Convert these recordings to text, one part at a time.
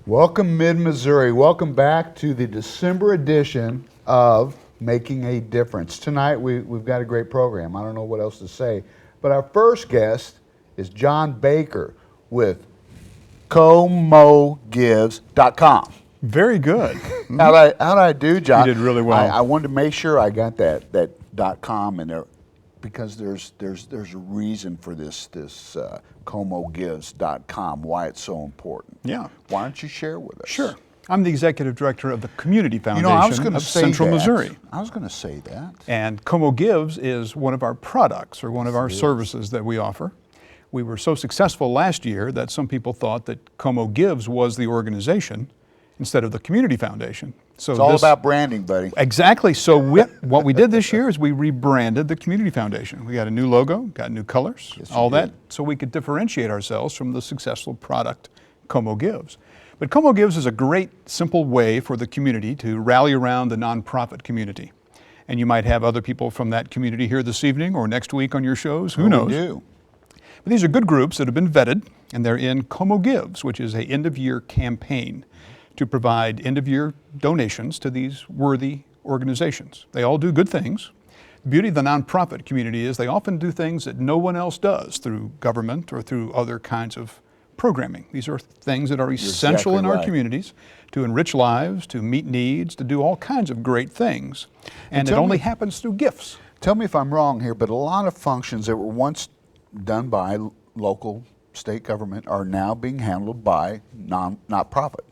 Welcome, Mid-Missouri. Welcome back to the December edition of Making a Difference. Tonight, we've got a great program. I don't know what else to say. But our first guest is John Baker with ComoGives.com. Very good. How'd I do, John? You did really well. I wanted to make sure I got that .com in there, because there's a reason for this ComoGives.com, why it's so important. Yeah. Why don't you share with us? Sure. I'm the executive director of the Community Foundation of Central Central Missouri. I was going to say that. And Como Gives is one of our products, or one of our services that we offer. We were so successful last year that some people thought that Como Gives was the organization instead of the Community Foundation. So it's all about branding, buddy. Exactly. So what we did this year is we rebranded the Community Foundation. We got a new logo, got new colors, all that, so we could differentiate ourselves from the successful product Como Gives. But Como Gives is a great, simple way for the community to rally around the nonprofit community. And you might have other people from that community here this evening or next week on your shows. Who knows? We do. But these are good groups that have been vetted, and they're in Como Gives, which is an end-of-year campaign to provide end-of-year donations to these worthy organizations. They all do good things. The beauty of the nonprofit community is they often do things that no one else does through government or through other kinds of programming. These are things that are essential in our communities to enrich lives, to meet needs, to do all kinds of great things. And it only happens through gifts. Tell me if I'm wrong here, but a lot of functions that were once done by local state government are now being handled by not-for-profit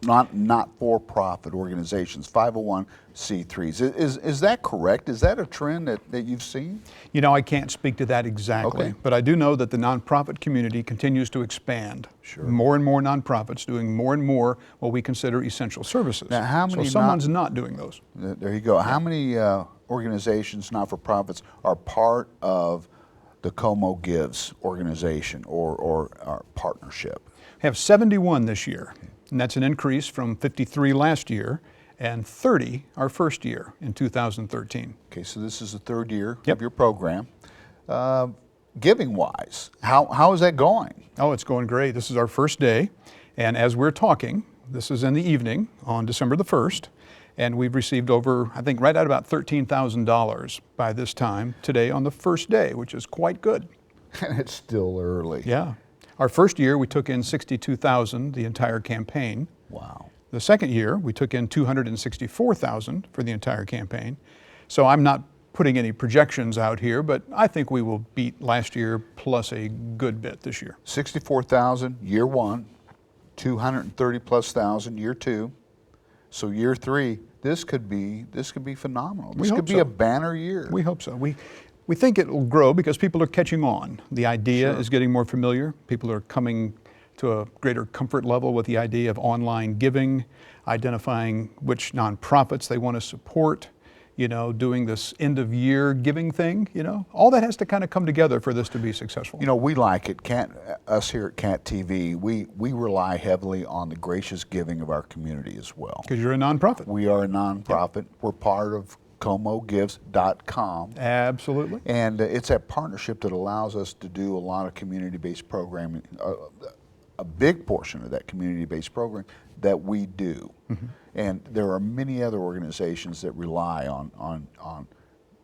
organizations, 501c3s. Is that correct? Is that a trend that you've seen? You know, I can't speak to that exactly, but I do know that the nonprofit community continues to expand. Sure. More and more nonprofits doing more and more what we consider essential services. Now, how many so someone's not doing those. There you go. Yeah. How many organizations, not-for-profits, are part of the Como Gives organization or our partnership? We have 71 this year, and that's an increase from 53 last year and 30 our first year in 2013. Okay, so this is the third year of your program. Giving-wise, how is that going? Oh, it's going great. This is our first day, and as we're talking, this is in the evening on December the 1st, and we've received over, I think, right at about $13,000 by this time today on the first day, which is quite good. And it's still early. Yeah. Our first year, we took in $62,000 the entire campaign. Wow. The second year, we took in $264,000 for the entire campaign. So I'm not putting any projections out here, but I think we will beat last year plus a good bit this year. 64,000 year one, 230 plus thousand year two. So year three, this could be phenomenal. This could be a banner year. We hope so. We think it will grow because people are catching on. The idea is getting more familiar. People are coming to a greater comfort level with the idea of online giving, identifying which nonprofits they want to support, you know, doing this end of year giving thing, you know. All that has to kind of come together for this to be successful. You know, we like it. Us here at CAT TV, we rely heavily on the gracious giving of our community as well. Because you're a nonprofit. We are a nonprofit. Yep. We're part of ComoGives.com. Absolutely. And it's that partnership that allows us to do a lot of community-based programming, a big portion of that community-based program that we do. Mm-hmm. And there are many other organizations that rely on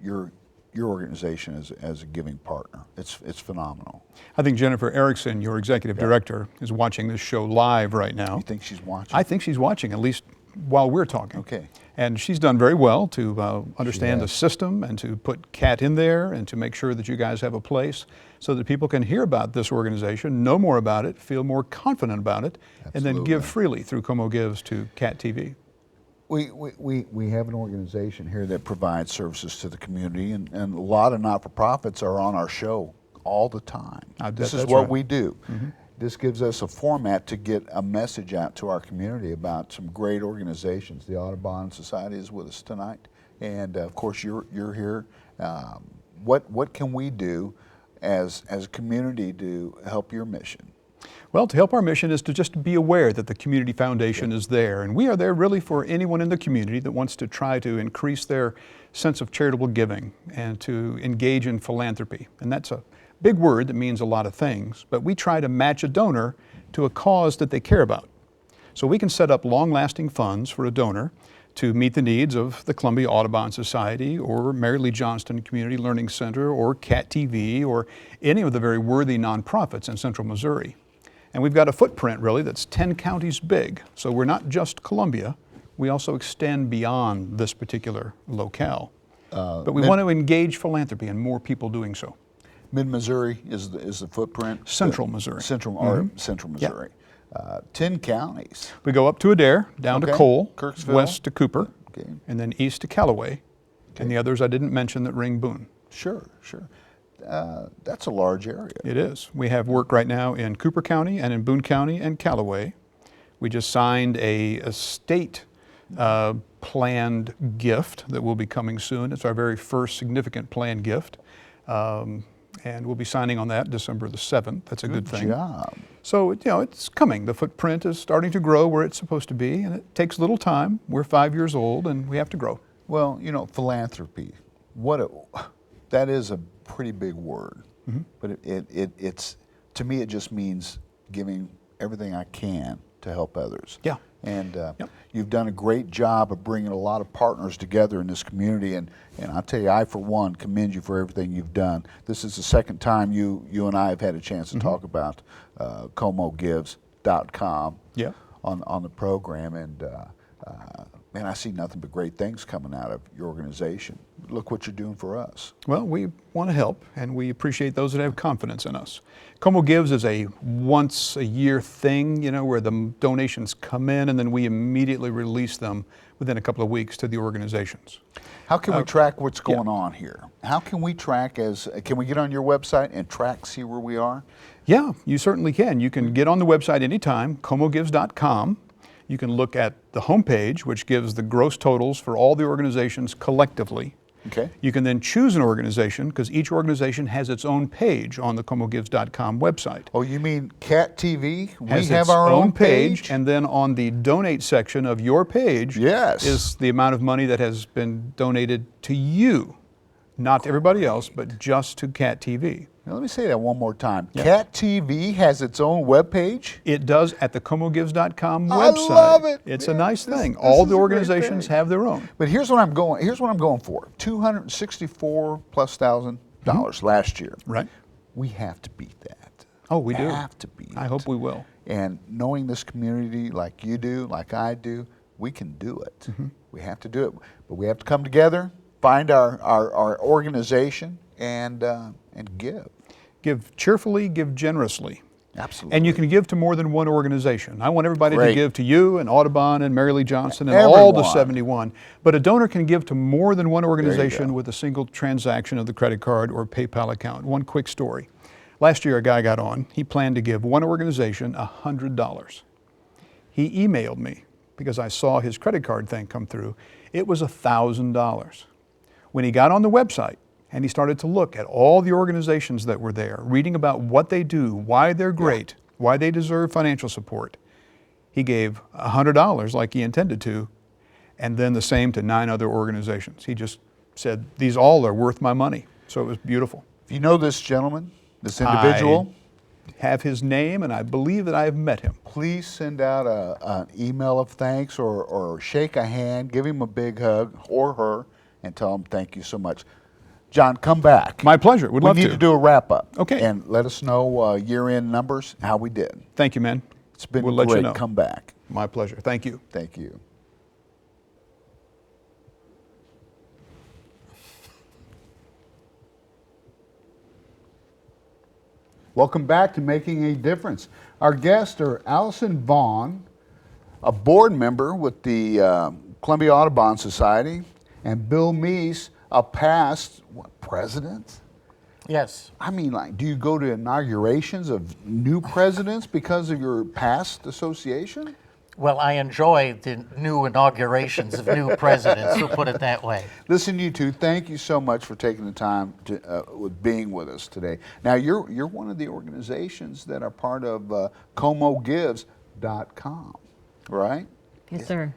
your organization as a giving partner. It's phenomenal. I think Jennifer Erickson, your executive director, is watching this show live right now. You think she's watching? I think she's watching, at least while we're talking. Okay. And she's done very well to understand the system and to put CAT in there and to make sure that you guys have a place so that people can hear about this organization, know more about it, feel more confident about it, and then give freely through Como Gives to CAT TV. We have an organization here that provides services to the community, and a lot of not-for-profits are on our show all the time. This is what we do. Mm-hmm. This gives us a format to get a message out to our community about some great organizations. The Audubon Society is with us tonight, and of course you're here. What can we do as a community to help your mission? Well, to help our mission is to just be aware that the Community Foundation is there, and we are there really for anyone in the community that wants to try to increase their sense of charitable giving and to engage in philanthropy. And that's a big word that means a lot of things, but we try to match a donor to a cause that they care about. So we can set up long-lasting funds for a donor to meet the needs of the Columbia Audubon Society or Mary Lee Johnston Community Learning Center or CAT TV or any of the very worthy nonprofits in Central Missouri. And we've got a footprint really that's 10 counties big. So we're not just Columbia, we also extend beyond this particular locale. But we want to engage philanthropy and more people doing so. Mid-Missouri is the footprint? Central Missouri. Central Missouri. 10 counties. We go up to Adair, down to Cole, Kirksville, west to Cooper, and then east to Callaway, and the others I didn't mention that ring Boone. Sure. That's a large area. It is. We have work right now in Cooper County and in Boone County and Callaway. We just signed a state planned gift that will be coming soon. It's our very first significant planned gift. And we'll be signing on that December the 7th. That's a good thing. Good job. So, it's coming. The footprint is starting to grow where it's supposed to be, and it takes a little time. We're 5 years old, and we have to grow. Well, philanthropy, that is a pretty big word. But it's, to me, it just means giving everything I can to help others. Yeah. And you've done a great job of bringing a lot of partners together in this community, and I'll tell you, I for one commend you for everything you've done. This is the second time you and I have had a chance to talk about comogives.com on the program, and man, I see nothing but great things coming out of your organization. Look what you're doing for us. Well, we want to help, and we appreciate those that have confidence in us. Como Gives is a once-a-year thing, where the donations come in, and then we immediately release them within a couple of weeks to the organizations. How can we track what's going on here? How can we track can we get on your website and see where we are? Yeah, you certainly can. You can get on the website anytime, comogives.com. You can look at the homepage, which gives the gross totals for all the organizations collectively. Okay. You can then choose an organization, because each organization has its own page on the comogives.com website. Oh, you mean CAT TV? We have our own page, and then on the donate section of your page is the amount of money that has been donated to you, not to everybody else, but just to CAT TV. Now, let me say that one more time. CAT TV has its own webpage? It does, at the comogives.com website. I love it. It's a nice thing. All the organizations have their own. But here's what I'm going for. $264,000+ last year. Right. We have to beat that. Oh, we do. Have to beat it. I hope we will. And knowing this community like you do, like I do, we can do it. We have to do it. But we have to come together, find our organization, and give. Give cheerfully, give generously. Absolutely. And you can give to more than one organization. I want everybody to give to you and Audubon and Mary Lee Johnston and all the 71. But a donor can give to more than one organization with a single transaction of the credit card or PayPal account. One quick story. Last year a guy got on. He planned to give one organization $100. He emailed me because I saw his credit card thing come through. It was $1,000. When he got on the website, and he started to look at all the organizations that were there, reading about what they do, why they're great, why they deserve financial support. He gave $100 like he intended to, and then the same to 9 other organizations. He just said, these all are worth my money. So it was beautiful. If you know this gentleman, this individual, I have his name, and I believe that I have met him. Please send out an email of thanks or shake a hand, give him a big hug, or her, and tell him thank you so much. John, come back. My pleasure. Would love to. We need to do a wrap-up. Okay. And let us know year-end numbers, how we did. Thank you, man. It's been we'll great. Let you know. Come back. My pleasure. Thank you. Thank you. Welcome back to Making a Difference. Our guests are Allison Vaughn, a board member with the Columbia Audubon Society, and Bill Mees, a past president? Yes. I mean, do you go to inaugurations of new presidents because of your past association? Well, I enjoy the new inaugurations of new presidents, we'll put it that way. Listen, you two, thank you so much for taking the time with being with us today. Now, you're one of the organizations that are part of comogives.com, right? Yes, sir.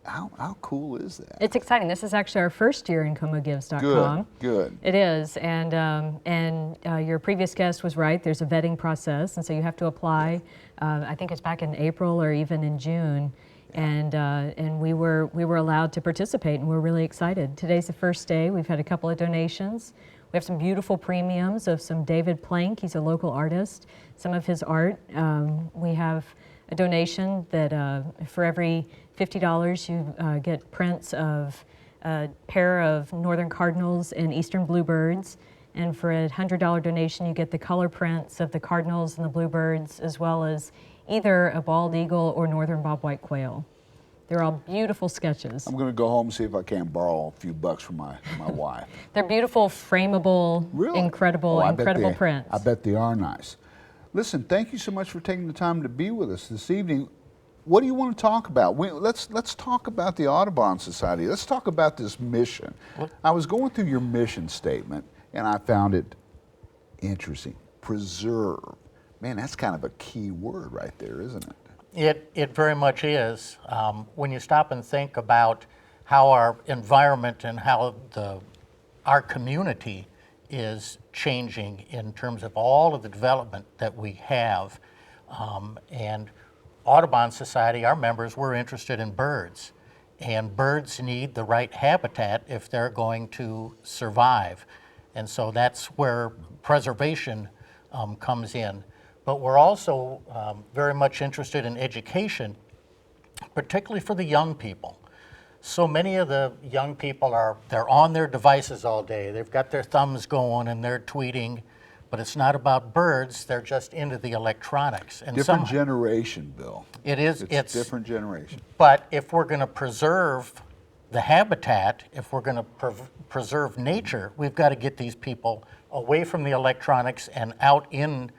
How cool is that? It's exciting. This is actually our first year in ComoGives.com. Good. It is, and your previous guest was right. There's a vetting process, and so you have to apply. I think it's back in April or even in June, and we were allowed to participate, and we're really excited. Today's the first day. We've had a couple of donations. We have some beautiful premiums of some David Plank. He's a local artist. Some of his art. We have a donation that for every $50 you get prints of a pair of northern cardinals and eastern bluebirds, and for a $100 donation you get the color prints of the cardinals and the bluebirds, as well as either a bald eagle or northern bobwhite quail. They're all beautiful sketches. I'm going to go home and see if I can't borrow a few bucks from my wife. They're beautiful, frameable, Really? incredible prints. I bet they are nice. Listen, thank you so much for taking the time to be with us this evening. What do you want to talk about? Let's talk about the Audubon Society. Let's talk about this mission. I was going through your mission statement, and I found it interesting. Preserve. Man, that's kind of a key word right there, isn't it? It very much is. When you stop and think about how our environment and how our community is changing in terms of all of the development that we have, and Audubon Society, our members, we're interested in birds, and birds need the right habitat if they're going to survive, and so that's where preservation comes in. But we're also very much interested in education, particularly for the young people. So many of the young people they're on their devices all day. They've got their thumbs going and they're tweeting, but it's not about birds. They're just into the electronics. And different generation, Bill. It is. It's different generation. But if we're going to preserve the habitat, if we're going to preserve nature, we've got to get these people away from the electronics and out into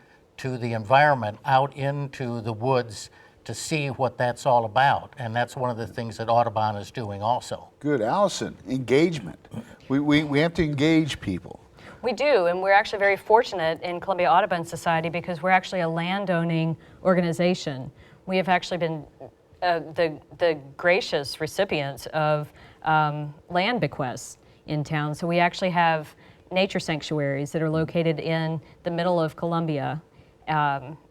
the environment, out into the woods, to see what that's all about. And that's one of the things that Audubon is doing also. Good. Allison, engagement. We have to engage people. We do, and we're actually very fortunate in Columbia Audubon Society because we're actually a land-owning organization. We have actually been the gracious recipients of land bequests in town. So we actually have nature sanctuaries that are located in the middle of Columbia.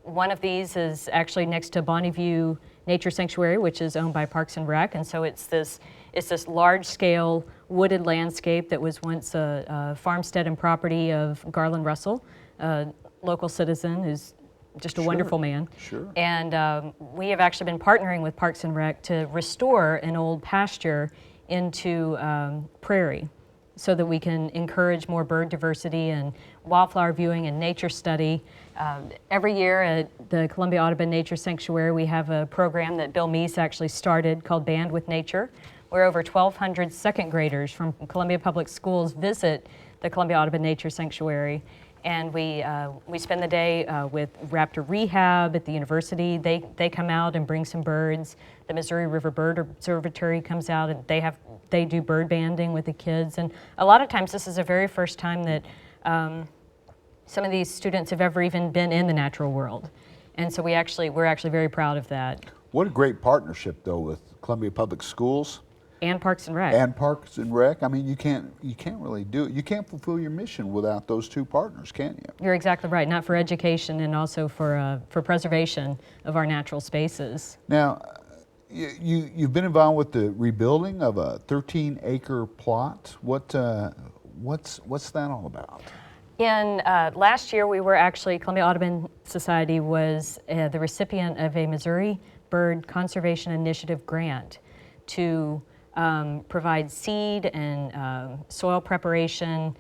One of these is actually next to Bonneview Nature Sanctuary, which is owned by Parks and Rec, and so it's this large-scale wooded landscape that was once a farmstead and property of Garland Russell, a local citizen who's just a wonderful man. Sure. And we have actually been partnering with Parks and Rec to restore an old pasture into prairie, so that we can encourage more bird diversity and wildflower viewing and nature study. Every year at the Columbia Audubon Nature Sanctuary, we have a program that Bill Mees actually started called Band with Nature, where over 1,200 second graders from Columbia Public Schools visit the Columbia Audubon Nature Sanctuary. And we spend the day with raptor rehab at the university. They come out and bring some birds. The Missouri River Bird Observatory comes out and they do bird banding with the kids. And a lot of times this is the very first time that some of these students have ever even been in the natural world. And so we're actually very proud of that. What a great partnership, though, with Columbia Public Schools. And Parks and Rec. And Parks and Rec. I mean, you can't really do it. You can't fulfill your mission without those two partners, can you? You're exactly right. Not for education and also for preservation of our natural spaces. Now, you've been involved with the rebuilding of a 13-acre plot. What's that all about? In last year, we were actually, Columbia Audubon Society was the recipient of a Missouri Bird Conservation Initiative grant to provide seed and soil preparation,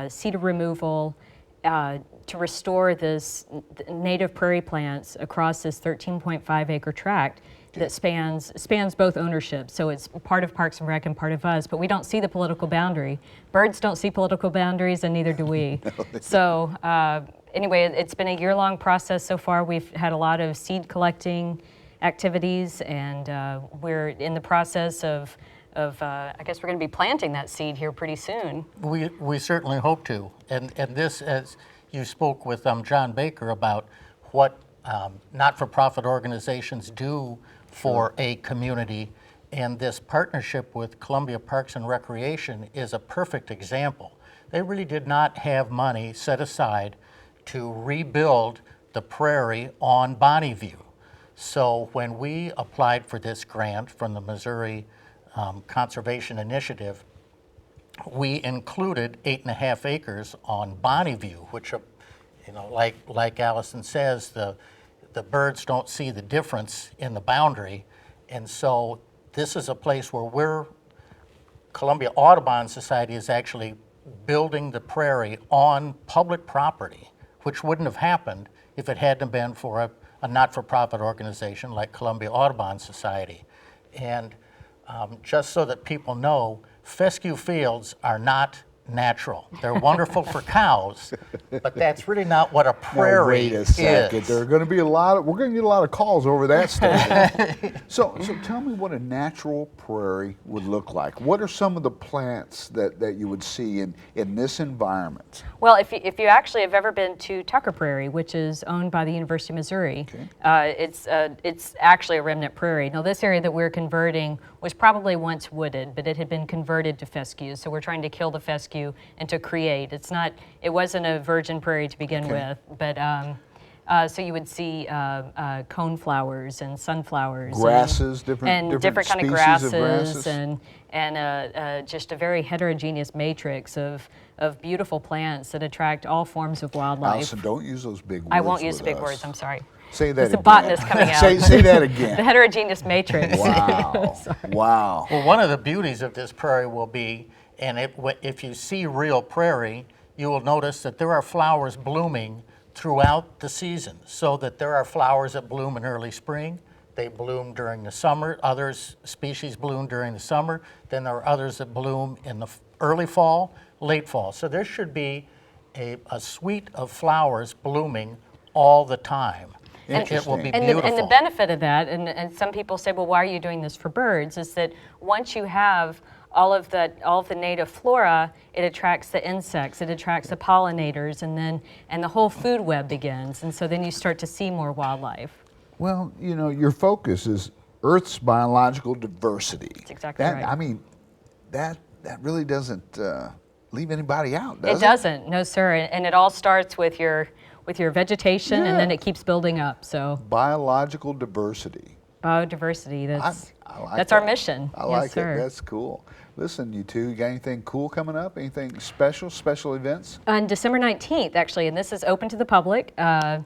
seed removal, to restore this native prairie plants across this 13.5 acre tract that spans both ownerships. So it's part of Parks and Rec and part of us, but we don't see the political boundary. Birds don't see political boundaries, and neither do we. So anyway, it's been a year-long process so far. We've had a lot of seed collecting activities, and we're in the process of I guess we're going to be planting that seed here pretty soon. We certainly hope to. And this, as you spoke with John Baker about what not-for-profit organizations do for a community, And this partnership with Columbia Parks and Recreation is a perfect example. They really did not have money set aside to rebuild the prairie on Bonneview. So when we applied for this grant from the Missouri Conservation Initiative, we included 8.5 acres on Bonneview, which, you know, like Allison says, the birds don't see the difference in the boundary. And so this is a place where Columbia Audubon Society is actually building the prairie on public property, which wouldn't have happened if it hadn't been for a not-for-profit organization like Columbia Audubon Society. And just so that people know, fescue fields are not natural. They're wonderful for cows, but that's really not what a prairie Wait a second. is. There are going to be we're going to get a lot of calls over that statement. So tell me what a natural prairie would look like. What are some of the plants that you would see in this environment? Well, if you actually have ever been to Tucker Prairie, which is owned by the University of Missouri, it's actually a remnant prairie. Now, this area that we're converting was probably once wooded, but it had been converted to fescue. So we're trying to kill the fescue and to create. It wasn't a virgin prairie to begin with, but so you would see coneflowers and sunflowers, grasses, different kind of grasses, and just a very heterogeneous matrix of beautiful plants that attract all forms of wildlife. Allison, don't use those big words. I won't use the with big us. words. I'm sorry. Say that It's again. a botanist coming out. say that again. The heterogeneous matrix. Wow. Wow. Well, one of the beauties of this prairie will be, and if you see real prairie, you will notice that there are flowers blooming throughout the season, so that there are flowers that bloom in early spring, they bloom during the summer, species bloom during the summer, then there are others that bloom in the early fall, late fall. So there should be a suite of flowers blooming all the time. It will be beautiful. And the benefit of that, and some people say, well, why are you doing this for birds, is that once you have all of the native flora, it attracts the insects, it attracts the pollinators, and the whole food web begins. And so then you start to see more wildlife. Well, you know, your focus is Earth's biological diversity. That's exactly right. I mean, that really doesn't leave anybody out, does it? It doesn't, no, sir. And it all starts with your vegetation, and then it keeps building up. So biological diversity. Biodiversity, I like that's our that. mission. I like yes, sir. it. That's cool. Listen, you two, you got anything cool coming up? Anything special events? On December 19th, actually, and this is open to the public, the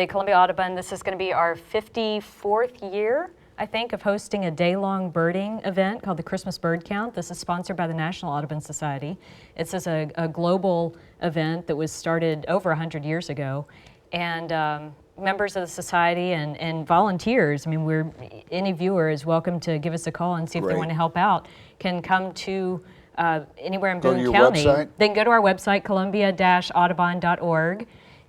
Columbia Audubon, this is going to be our 54th year, I think, of hosting a day-long birding event called the Christmas Bird Count. This is sponsored by the National Audubon Society. It's a global event that was started over 100 years ago. And members of the society and volunteers, I mean, any viewer is welcome to give us a call and see if they want to help out, can come to anywhere in Boone County. Website? They can go to our website, columbia-audubon.org,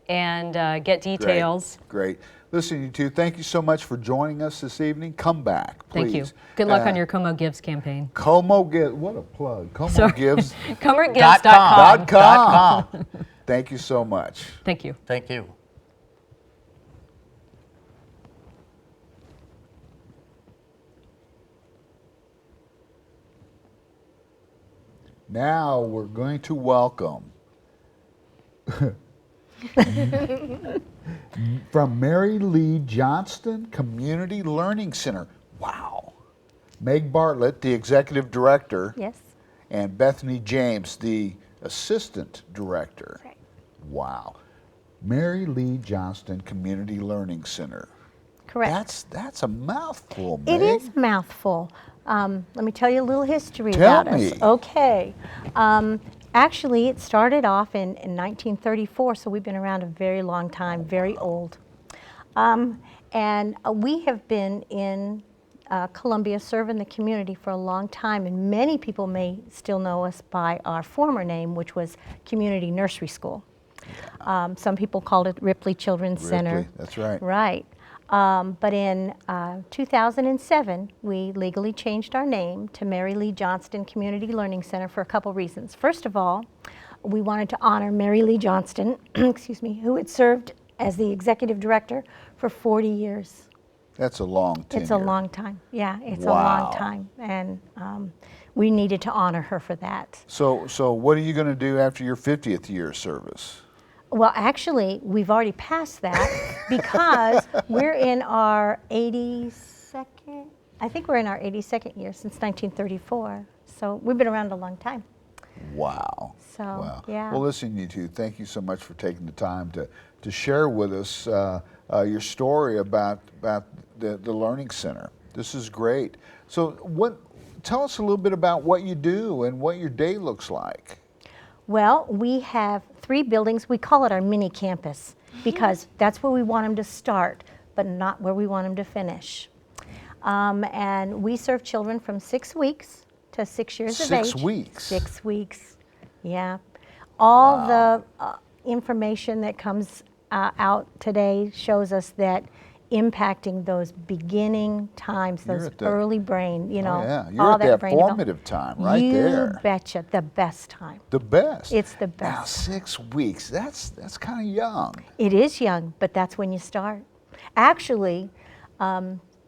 and get details. Great. Listen, you two, thank you so much for joining us this evening. Come back, please. Thank you. Good luck on your Como Gives campaign. Como Gives, what a plug. Como Gives. ComoGives.com. Thank you so much. Thank you. Thank you. Now we're going to welcome from Mary Lee Johnston Community Learning Center. Wow. Meg Bartlett, the executive director. Yes. And Bethany James, the assistant director. Right. Wow. Mary Lee Johnston Community Learning Center. Correct. That's a mouthful, Meg. It is a mouthful. Let me tell you a little history Tell about me. us. Okay. Actually, it started off in 1934, so we've been around a very long time, very old. And we have been in Columbia serving the community for a long time, and many people may still know us by our former name, which was Community Nursery School. Some people called it Ripley Children's Center. Ripley, that's right. Right. But in 2007, we legally changed our name to Mary Lee Johnston Community Learning Center for a couple reasons. First of all, we wanted to honor Mary Lee Johnston, excuse me, who had served as the executive director for 40 years. That's a long tenure. It's a long time. Yeah, it's a Wow. long time. And we needed to honor her for that. So what are you going to do after your 50th year of service? Well, actually, we've already passed that because we're in our 82nd, I think we're in our 82nd year since 1934. So we've been around a long time. Wow. So, Wow. yeah. Well, listen, you two, thank you so much for taking the time to share with us your story about the Learning Center. This is great. So tell us a little bit about what you do and what your day looks like. Well, we have 3 buildings. We call it our mini campus because that's where we want them to start, but not where we want them to finish. And we serve children from 6 weeks to 6 years of age. 6 weeks? 6 weeks, yeah. All the information that comes out today shows us that impacting those beginning times, You're those at the- early brain, you know, Oh, yeah. You're all at that brain development. formative time right You there. betcha, the best time. The best. It's the Now, best. 6 weeks, that's kind of young. It is young, but that's when you start. Actually,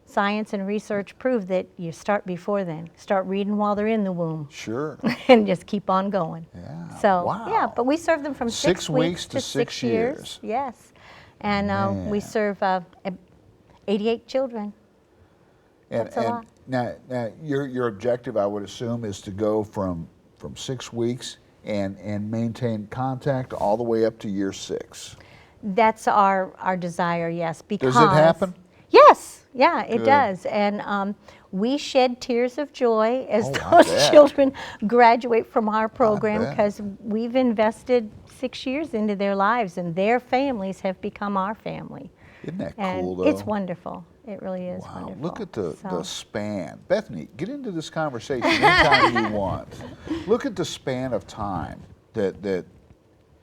science and research prove that you start before then. Start reading while they're in the womb Sure. and just keep on going. Yeah, So, wow. yeah, but we serve them from 6 weeks to 6 years. Yes. And we Man. serve 88 children. That's a lot. Now your objective, I would assume, is to go from 6 weeks and maintain contact all the way up to year 6. That's our desire, yes. Because Does it happen? Yes, yeah, it Good. does. And we shed tears of joy as Oh, I those bet. children graduate from our program bet. because we've invested 6 years into their lives and their families have become our family. Isn't that And cool, though? it's wonderful. It really is Wow, wonderful. look at the So- span. Bethany, get into this conversation anytime you want. Look at the span of time that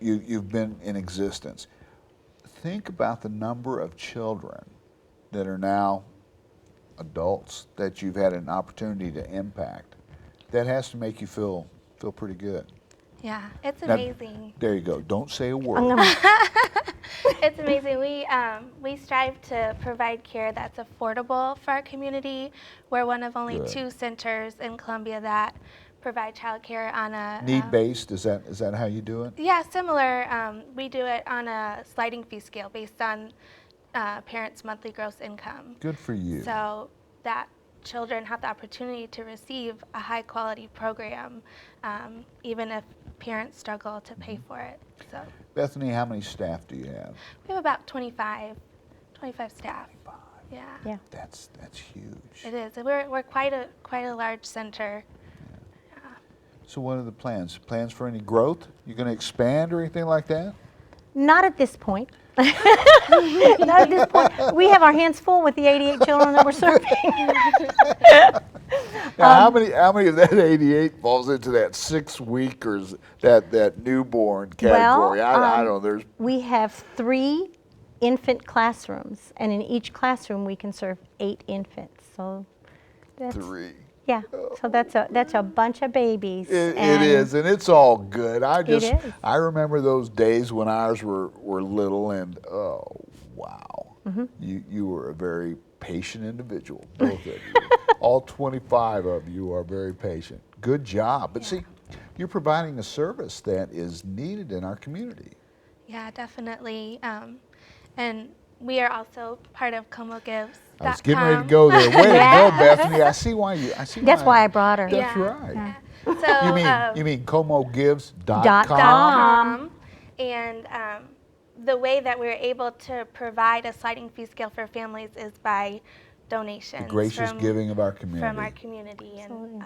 you've been in existence. Think about the number of children that are now adults that you've had an opportunity to impact. That has to make you feel pretty good. Yeah, it's Now, amazing. there you go. Don't say a word. It's amazing. We strive to provide care that's affordable for our community. We're one of only Good. 2 centers in Columbia that provide childcare on a Need-based, is that how you do it? Yeah, similar. We do it on a sliding fee scale based on parents' monthly gross income. Good for you. So that children have the opportunity to receive a high quality program, even if parents struggle to pay for it. So Bethany, how many staff do you have? we have about 25 staff. Yeah, Yeah. That's huge. it is. We're quite a large center. So what are the plans? Plans for any growth? You going to expand or anything like that? Not at this point. Not at this point. We have our hands full with the 88 children that we're serving. Now, how many of that 88 falls into that 6 weekers, that newborn category? I don't know. There's We have 3 infant classrooms, and in each classroom we can serve 8 infants. So that's 3. yeah. So that's a bunch of babies. It and is, and it's all good. is. I remember those days when ours were little, and oh wow, Mm-hmm. you were a very patient individual, both of you. All 25 of you are very patient. Good job. But see, you're providing a service that is needed in our community. Yeah, definitely. And we are also part of ComoGives.com. I was getting ready to go there. Way to go, Bethany. I see why you. That's why I brought her. That's Yeah. right. So, You mean ComoGives.com? .com. And the way that we're able to provide a sliding fee scale for families is by donations. The gracious giving of our community. From our community. And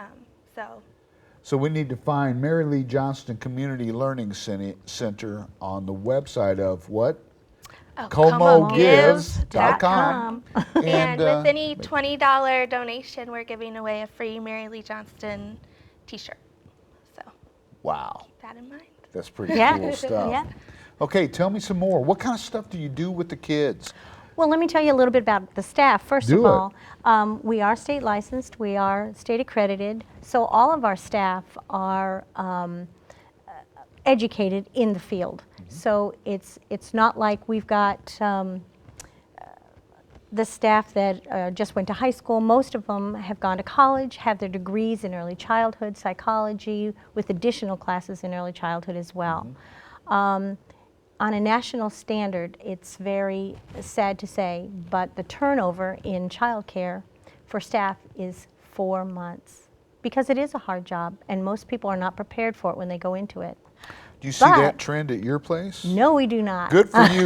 So we need to find Mary Lee Johnston Community Learning Center on the website of what? ComoGives.com. And with any $20 donation, we're giving away a free Mary Lee Johnston t-shirt. So Wow, keep that in mind. that's pretty Yeah. cool stuff. Yeah. Okay, tell me some more. What kind of stuff do you do with the kids? Well, let me tell you a little bit about the staff. First Do of it. all, we are state licensed, we are state accredited, so all of our staff are educated in the field. So it's not like we've got the staff that just went to high school, most of them have gone to college, have their degrees in early childhood psychology with additional classes in early childhood as well. On a national standard, it's very sad to say, but the turnover in childcare for staff is 4 months because it is a hard job and most people are not prepared for it when they go into it. Do you see that trend at your place? No, we do not. Good for you.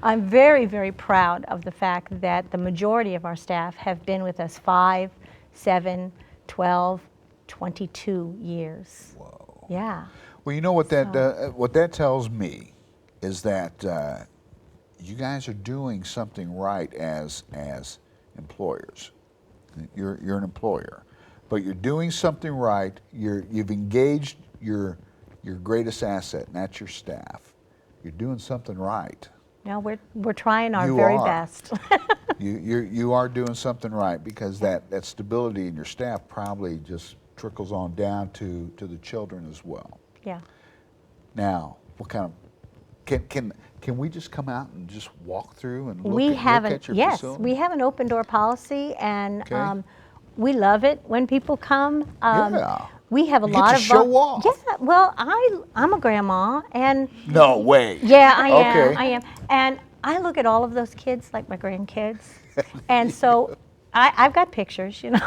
I'm very, very proud of the fact that the majority of our staff have been with us 5, 7, 12, 22 years. Whoa. Yeah. Well, you know what that tells me is that you guys are doing something right as employers. You're an employer, but you're doing something right. You've engaged your greatest asset, and that's your staff. You're doing something right. No, we're trying our very best. You are doing something right because that stability in your staff probably just trickles on down to the children as well. Yeah. Now, what kind of can we just come out and just walk through and look at your yes, facility? we have an open door policy, and Okay. we love it when people come. Yeah. We have a You lot get of to show off. Yeah, well, I'm a grandma, and No way. yeah, I am. Okay. I am, and I look at all of those kids like my grandkids, and so I've got pictures. You know,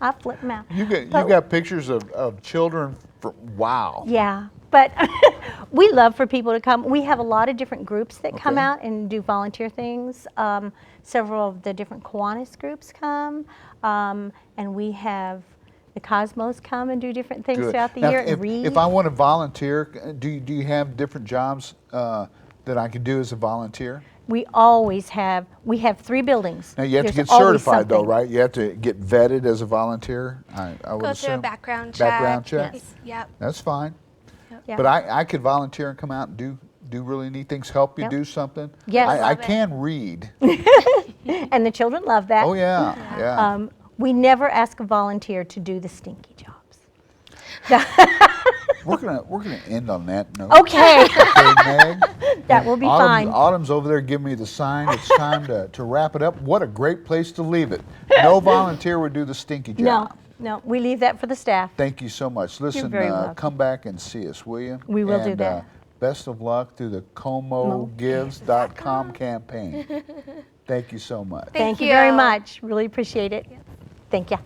I flip them out. You got pictures of children. Wow. Yeah, but we love for people to come. We have a lot of different groups that come Okay. out and do volunteer things. Several of the different Kiwanis groups come, and we have the Cosmos come and do different things Good. throughout the Now, year and read. if I want to volunteer, do you have different jobs that I can do as a volunteer? We have 3 buildings. Now you have to There's get always certified though, something. right? You have to get vetted as a volunteer. I would Go through a assume. background check. Background check. Yes. Yep. That's fine. Yeah. But I could volunteer and come out and do really neat things, help you Yep. do something. Yes. I Love it. can read. And the children love that. Oh yeah, yeah. We never ask a volunteer to do the stinky jobs. We're gonna end on that note. Okay, Okay, Meg. that will be Autumn's, fine. Autumn's over there giving me the sign. It's time to wrap it up. What a great place to leave it. No volunteer would do the stinky job. No, we leave that for the staff. Thank you so much. Listen, very welcome. come back and see us, will you? We will do And, that. best of luck through the ComoGives.com campaign. Thank you so much. Thank you you. very much. Really appreciate it. Thank you.